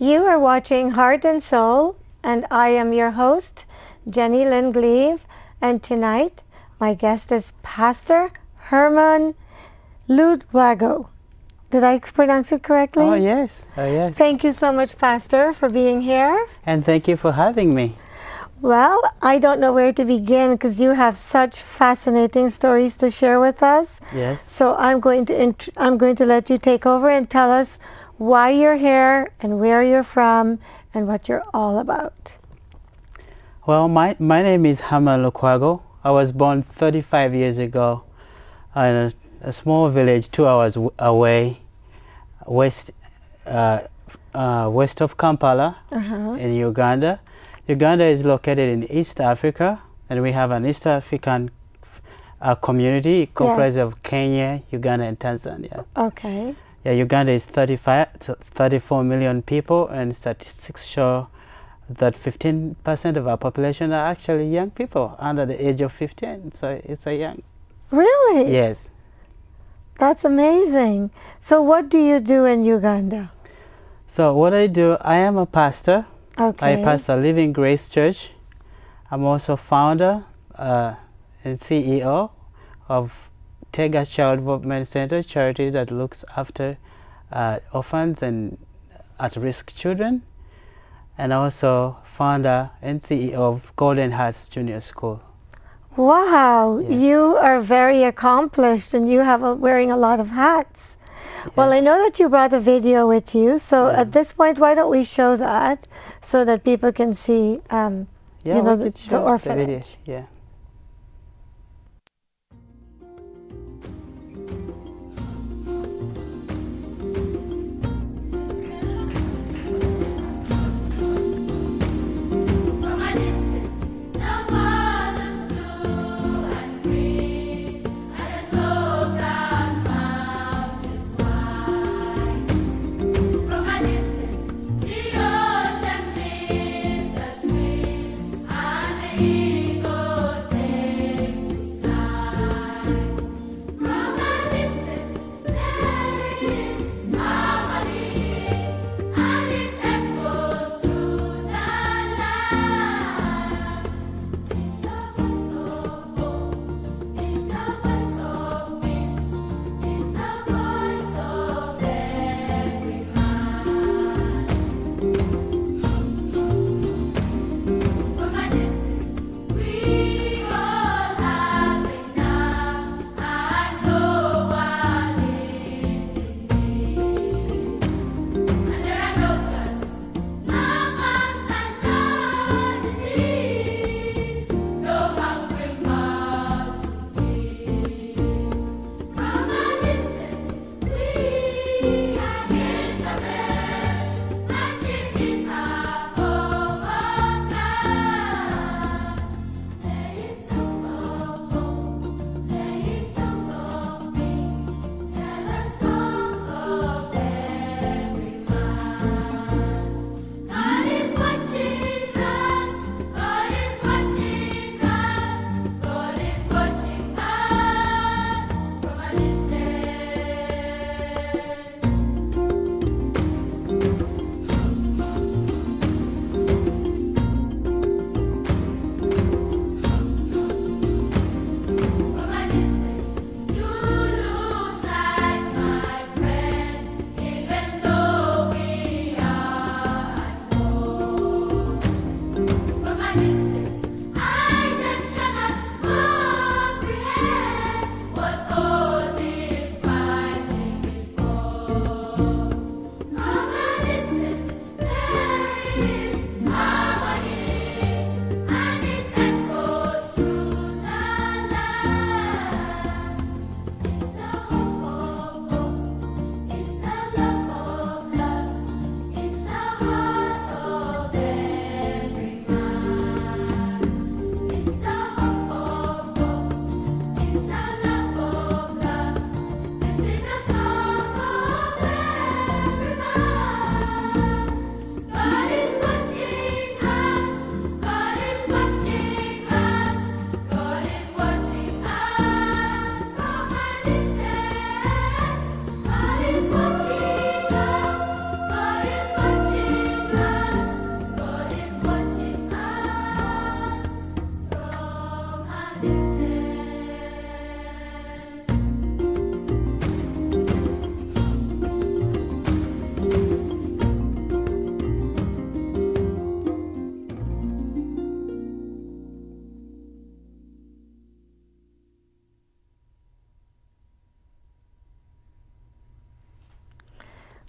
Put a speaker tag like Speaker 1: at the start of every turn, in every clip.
Speaker 1: You are watching Heart and Soul, and I am your host, Jenny Lynn Gleave, and tonight my guest is Pastor Herman Ludwago. Did I pronounce it correctly?
Speaker 2: Oh, yes. Oh, yes.
Speaker 1: Thank you so much, Pastor, for being here.
Speaker 2: And thank you for having me.
Speaker 1: Well, I don't know where to begin because you have such fascinating stories to share with us.
Speaker 2: Yes.
Speaker 1: So I'm going to let you take over and tell us why you're here and where you're from and what you're all about.
Speaker 2: Well, my name is Herman Ludwago. I was born 35 years ago in a small village 2 hours away, west of Kampala in Uganda. Uganda is located in East Africa, and we have an East African community comprised of Kenya, Uganda, and Tanzania.
Speaker 1: Okay.
Speaker 2: Yeah, Uganda is 34 million people, and statistics show that 15% of our population are actually young people under the age of 15. So it's a young.
Speaker 1: Really?
Speaker 2: Yes.
Speaker 1: That's amazing. So what do you do in Uganda?
Speaker 2: So what I do, I am a pastor.
Speaker 1: Okay.
Speaker 2: I pastor Living Grace Church. I'm also founder and CEO of Tega Child Development Center, charity that looks after orphans and at-risk children, and also founder and CEO of Golden Hearts Junior School.
Speaker 1: Wow,
Speaker 2: Yes.
Speaker 1: you are very accomplished and you have wearing a lot of hats.
Speaker 2: Yeah.
Speaker 1: Well, I know that you brought a video with you, so at this point, why don't we show that so that people can see,
Speaker 2: Yeah,
Speaker 1: you know,
Speaker 2: we
Speaker 1: the
Speaker 2: could show
Speaker 1: orphanage.
Speaker 2: video. Yeah.
Speaker 3: Eagle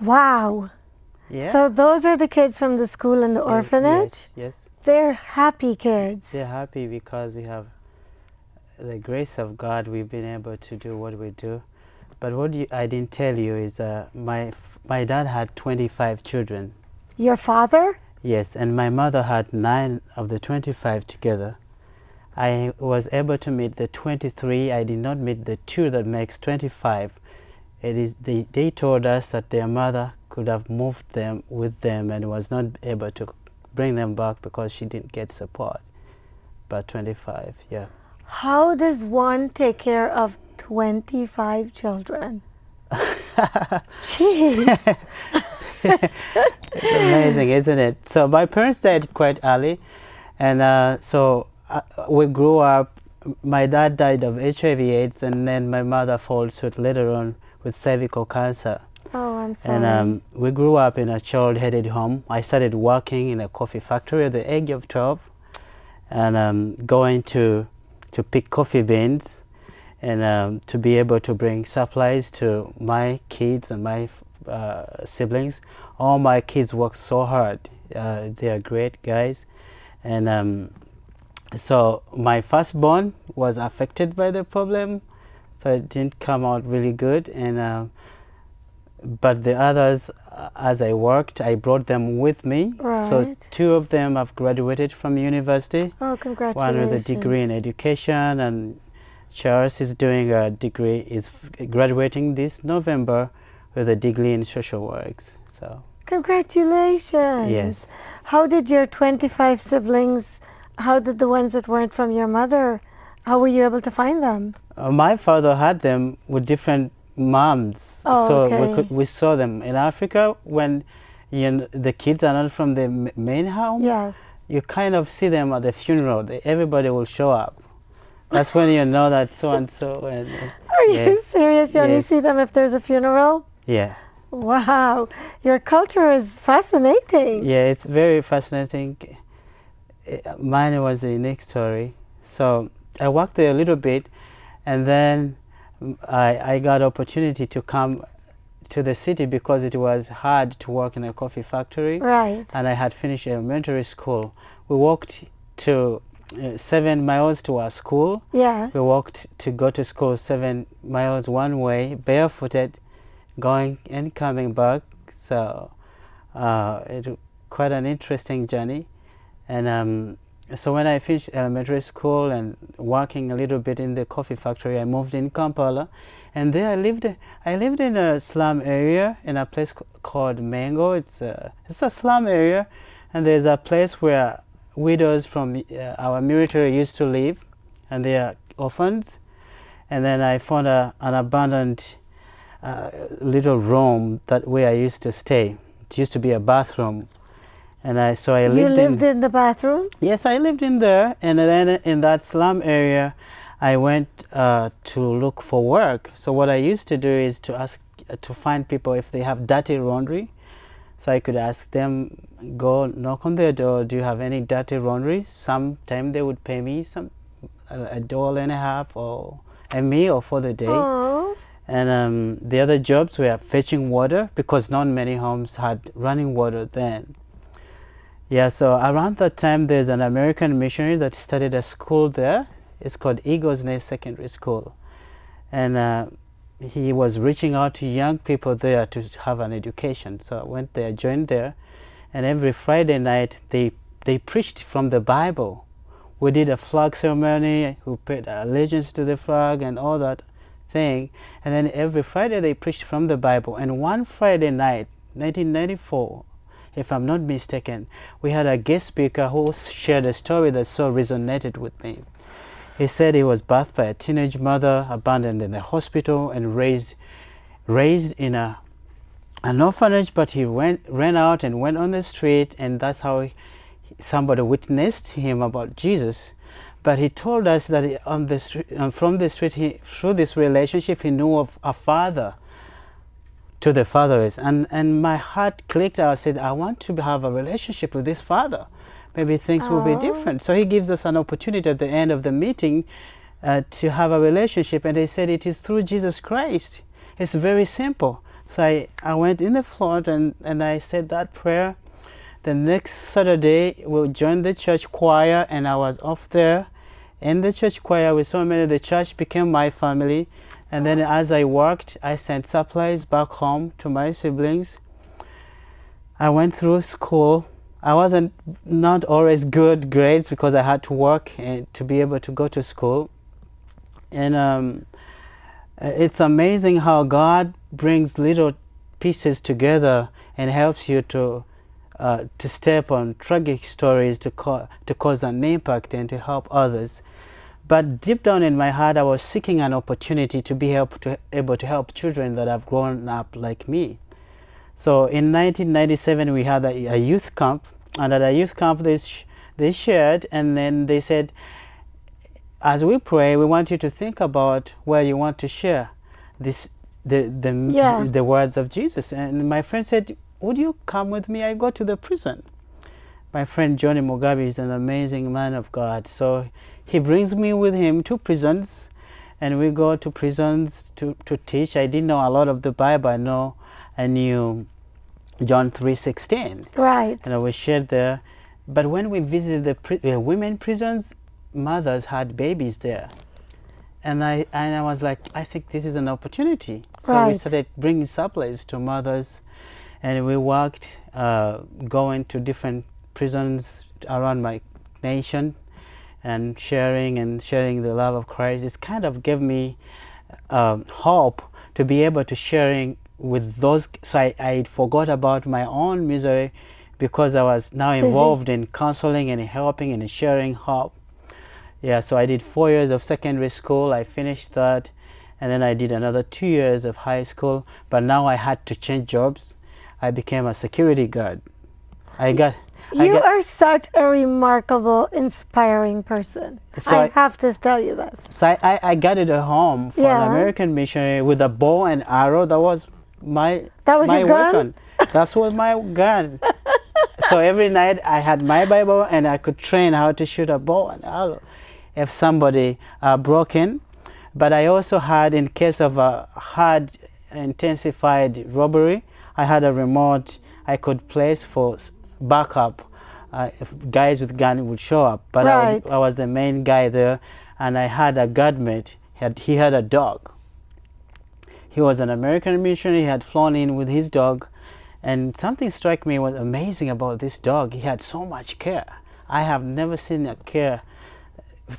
Speaker 1: Wow.
Speaker 2: Yeah.
Speaker 1: So those are the kids from the school and the orphanage?
Speaker 2: Yes.
Speaker 1: They're happy kids.
Speaker 2: They're happy because we have the grace of God. We've been able to do what we do. But what I didn't tell you is my dad had 25 children.
Speaker 1: Your father?
Speaker 2: Yes, and my mother had 9 of the 25 together. I was able to meet the 23. I did not meet the 2 that makes 25. It is they told us that their mother could have moved them with them and was not able to bring them back because she didn't get support. But 25, yeah.
Speaker 1: How does one take care of 25 children? Jeez.
Speaker 2: It's amazing, isn't it? So my parents died quite early, and so we grew up. My dad died of HIV/AIDS, and then my mother followed suit later on with cervical cancer.
Speaker 1: Oh, I'm sorry.
Speaker 2: And we grew up in a child-headed home. I started working in a coffee factory at the age of 12, and going to pick coffee beans, and to be able to bring supplies to my kids and my siblings. All my kids work so hard. They are great guys, and so my firstborn was affected by the problem, so it didn't come out really good. And but the others, as I worked, I brought them with me.
Speaker 1: Right.
Speaker 2: So 2 of them have graduated from university.
Speaker 1: Oh, congratulations.
Speaker 2: One with a degree in education, and Charles is doing a degree, is graduating this November with a degree in social works. So
Speaker 1: congratulations.
Speaker 2: yes.
Speaker 1: How did your 25 siblings, how did the ones that weren't from your mother, how were you able to find them?
Speaker 2: My father had them with different moms.
Speaker 1: Oh,
Speaker 2: so
Speaker 1: okay.
Speaker 2: we saw them in Africa when the kids are not from the main home.
Speaker 1: Yes.
Speaker 2: You kind of see them at the funeral. Everybody will show up. That's when you know that so and so.
Speaker 1: Are you serious? You only
Speaker 2: Yes.
Speaker 1: see them if there's a funeral?
Speaker 2: Yeah.
Speaker 1: Wow. Your culture is fascinating.
Speaker 2: Yeah, it's very fascinating. Mine was a unique story. So I worked there a little bit, and then I got opportunity to come to the city because it was hard to work in a coffee factory.
Speaker 1: Right.
Speaker 2: And I had finished elementary school. We walked to 7 miles to our school.
Speaker 1: Yes.
Speaker 2: We walked to go to school 7 miles one way, barefooted, going and coming back. So it was quite an interesting journey. And so when I finished elementary school and working a little bit in the coffee factory, I moved in Kampala, and there I lived in a slum area in a place called Mango. It's a slum area, and there's a place where widows from our military used to live, and they are orphans. And then I found an abandoned little room where I used to stay. It used to be a bathroom. And I lived
Speaker 1: You lived in the bathroom?
Speaker 2: Yes, I lived in there, and then in that slum area, I went to look for work. So what I used to do is to ask to find people if they have dirty laundry. So I could ask them, go knock on their door, do you have any dirty laundry? Sometime they would pay me $1.50 or a meal for the day.
Speaker 1: Oh.
Speaker 2: And the other jobs were fetching water, because not many homes had running water then. Yeah, so around that time, there's an American missionary that started a school there. It's called Eagle's Nest Secondary School. And he was reaching out to young people there to have an education. So I went there, joined there, and every Friday night, they preached from the Bible. We did a flag ceremony, we paid allegiance to the flag and all that thing. And then every Friday, they preached from the Bible. And one Friday night, 1994, if I'm not mistaken, we had a guest speaker who shared a story that so resonated with me. He said he was birthed by a teenage mother, abandoned in a hospital, and raised in an orphanage, but he ran out and went on the street, and that's how somebody witnessed to him about Jesus. But he told us that on the street, from the street, through this relationship, he knew of a father to the fatherless, and my heart clicked. I said, I want to have a relationship with this father. Maybe things will be different. So he gives us an opportunity at the end of the meeting to have a relationship, and he said it is through Jesus Christ. It's very simple. So I went in the float and I said that prayer. The next Saturday, we joined the church choir, and I was off there in the church choir with so many. The church became my family. And then as I worked, I sent supplies back home to my siblings. I went through school. I wasn't not always good grades because I had to work to be able to go to school. And it's amazing how God brings little pieces together and helps you to step on tragic stories to cause an impact and to help others. But deep down in my heart, I was seeking an opportunity to be able to help children that have grown up like me. So in 1997, we had a youth camp, and at a youth camp, they shared, and then they said, as we pray, we want you to think about where you want to share the words of Jesus. And my friend said, would you come with me? I go to the prison. My friend Johnny Mugabe is an amazing man of God. So he brings me with him to prisons, and we go to prisons to teach. I didn't know a lot of the Bible. I knew John 3:16.
Speaker 1: Right.
Speaker 2: And we shared there. But when we visited the women prisons, mothers had babies there. And I was like, I think this is an opportunity. So we started bringing supplies to mothers, and we walked, going to different prisons around my nation and sharing the love of Christ. It kind of gave me hope to be able to sharing with those. So I forgot about my own misery because I was now involved in counseling and helping and sharing hope. Yeah, so I did 4 years of secondary school. I finished that, and then I did another 2 years of high school. But now I had to change jobs. I became a security guard.
Speaker 1: You are such a remarkable, inspiring person. So I have to tell you this.
Speaker 2: So I got it at home for an American missionary with a bow and arrow. That was my
Speaker 1: your
Speaker 2: weapon. That was my gun. So every night I had my Bible, and I could train how to shoot a bow and arrow if somebody broke in. But I also had, in case of a hard intensified robbery, I had a remote I could place for backup if guys with gun would show up. But I was the main guy there, and I had a guardmate. He had a dog. He was an American missionary. He had flown in with his dog, and something struck me was amazing about this dog. He had so much care. I have never seen a care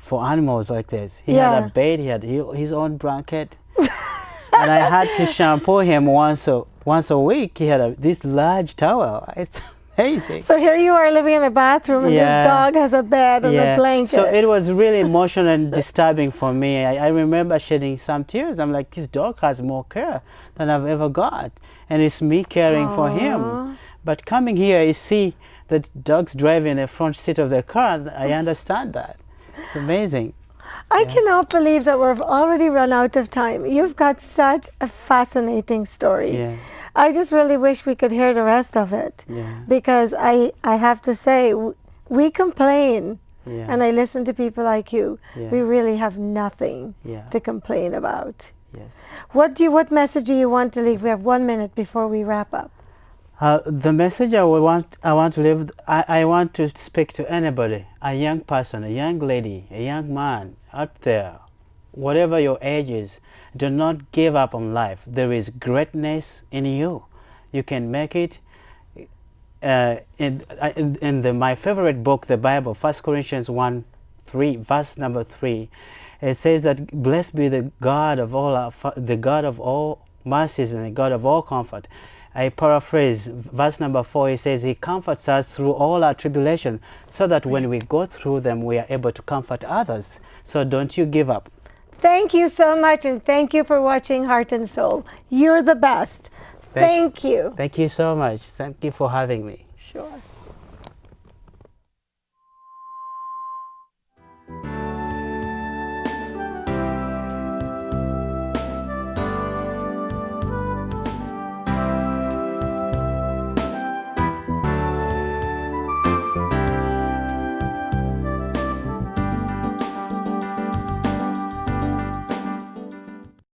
Speaker 2: for animals like this. He had a bed. He had his own blanket, and I had to shampoo him once a week. He had this large towel. It's amazing.
Speaker 1: So here you are living in a bathroom, and this dog has a bed and a blanket.
Speaker 2: So it was really emotional and disturbing for me. I remember shedding some tears. I'm like, this dog has more care than I've ever got, and it's me caring for him. But coming here, you see the dogs driving the front seat of the car. I understand that. It's amazing.
Speaker 1: I cannot believe that we've already run out of time. You've got such a fascinating story.
Speaker 2: Yeah.
Speaker 1: I just really wish we could hear the rest of it.
Speaker 2: Yeah.
Speaker 1: Because I have to say, we complain. Yeah. And I listen to people like you. Yeah. We really have nothing to complain about.
Speaker 2: Yes.
Speaker 1: What message do you want to leave? We have 1 minute before we wrap up.
Speaker 2: The message I want to leave, I want to speak to anybody, a young person, a young lady, a young man out there, whatever your age is. Do not give up on life. There is greatness in you. You can make it. In my favorite book, the Bible, 1 Corinthians 1:3, verse number 3, it says that blessed be the God of all mercies and the God of all comfort. I paraphrase verse number 4. It says He comforts us through all our tribulation, so that when we go through them, we are able to comfort others. So don't you give up.
Speaker 1: Thank you so much, and thank you for watching Heart and Soul. You're the best. Thank you.
Speaker 2: Thank you so much. Thank you for having me.
Speaker 1: Sure.